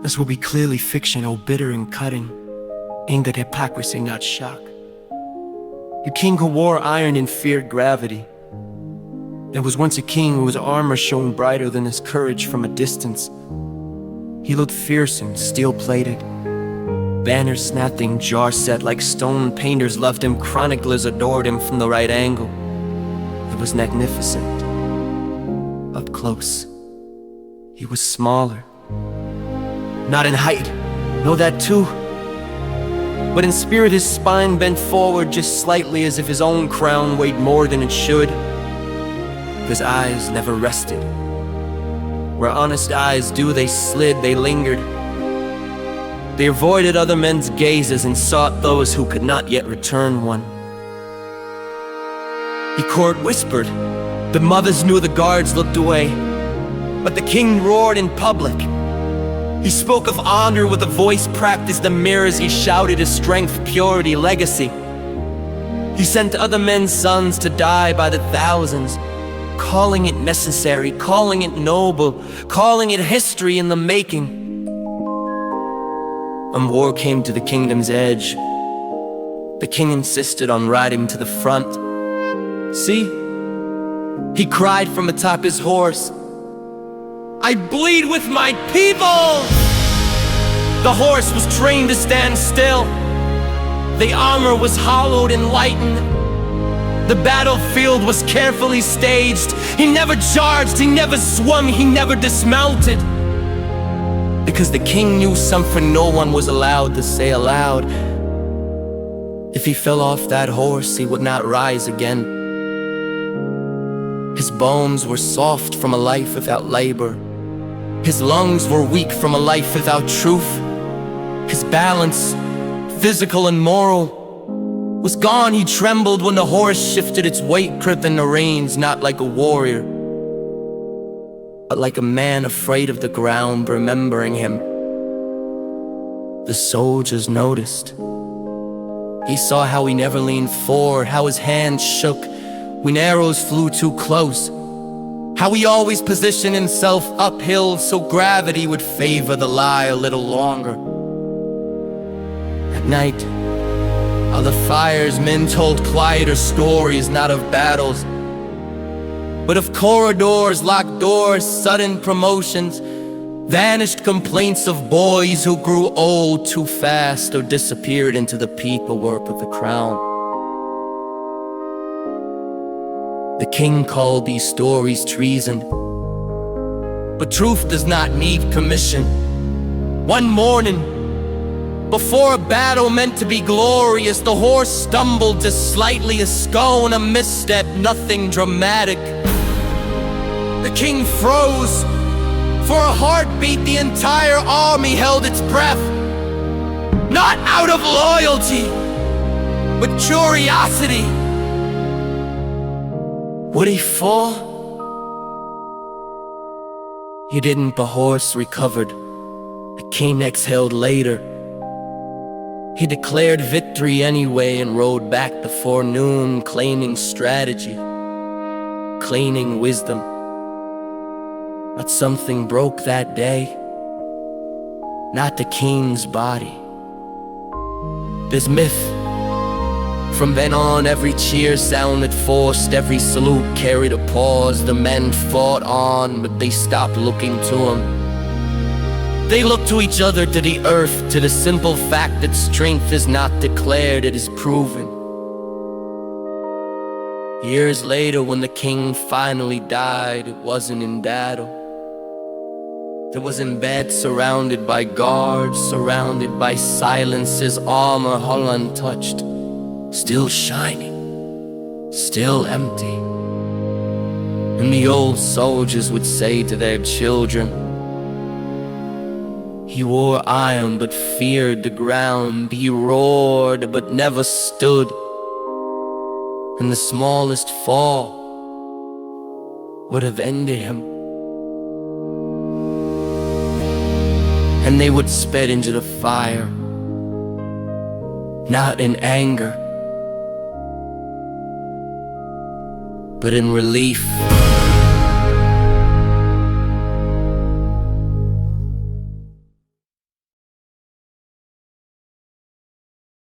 This will be clearly fiction, oh bitter and cutting, aimed at hypocrisy, not shock. Your king who wore iron and feared gravity. There was once a king whose armor shone brighter than his courage from a distance. He looked fierce and steel-plated, banners snapping, jar set like stone. Painters loved him, chroniclers adored him from the right angle. It was magnificent. Up close, he was smaller. Not in height, know that too. But in spirit his spine bent forward just slightly, as if his own crown weighed more than it should. His eyes never rested. Where honest eyes do, they slid, they lingered. They avoided other men's gazes and sought those who could not yet return one. He court whispered. The mothers knew, the guards looked away. But the king roared in public. He spoke of honor with a voice practiced the mirrors. He shouted his strength, purity, legacy. He sent other men's sons to die by the thousands, calling it necessary, calling it noble, calling it history in the making. When war came to the kingdom's edge, the king insisted on riding to the front. See? He cried from atop his horse, I bleed with my people! The horse was trained to stand still. The armor was hollowed and lightened. The battlefield was carefully staged. He never charged, he never swung, he never dismounted. Because the king knew something no one was allowed to say aloud. If he fell off that horse, he would not rise again. His bones were soft from a life without labor. His lungs were weak from a life without truth. His balance, physical and moral, was gone. He trembled when the horse shifted its weight, gripping the reins, not like a warrior, but like a man afraid of the ground, remembering him. The soldiers noticed. He saw how he never leaned forward, how his hands shook when arrows flew too close, how he always positioned himself uphill so gravity would favor the lie a little longer. At night, other fires, men told quieter stories, not of battles, but of corridors, locked doors, sudden promotions, vanished complaints of boys who grew old too fast or disappeared into the paperwork of the crown. The king called these stories treason, but truth does not need commission. One morning, before a battle meant to be glorious, the horse stumbled just slightly, a scone, a misstep, nothing dramatic. The king froze. For a heartbeat, the entire army held its breath. Not out of loyalty, but curiosity. Would he fall? He didn't. The horse recovered. The king exhaled later. He declared victory anyway and rode back the forenoon, claiming strategy, claiming wisdom. But something broke that day. Not the king's body. This myth. From then on, every cheer sounded forced, every salute carried a pause. The men fought on, but they stopped looking to him. They looked to each other, to the earth, to the simple fact that strength is not declared, it is proven. Years later, when the king finally died, it wasn't in battle. It was in bed, surrounded by guards, surrounded by silence. His armor hung untouched, still shining, still empty. And the old soldiers would say to their children, he wore iron but feared the ground. He roared but never stood. And the smallest fall would have ended him. And they would sped into the fire, not in anger, but in relief.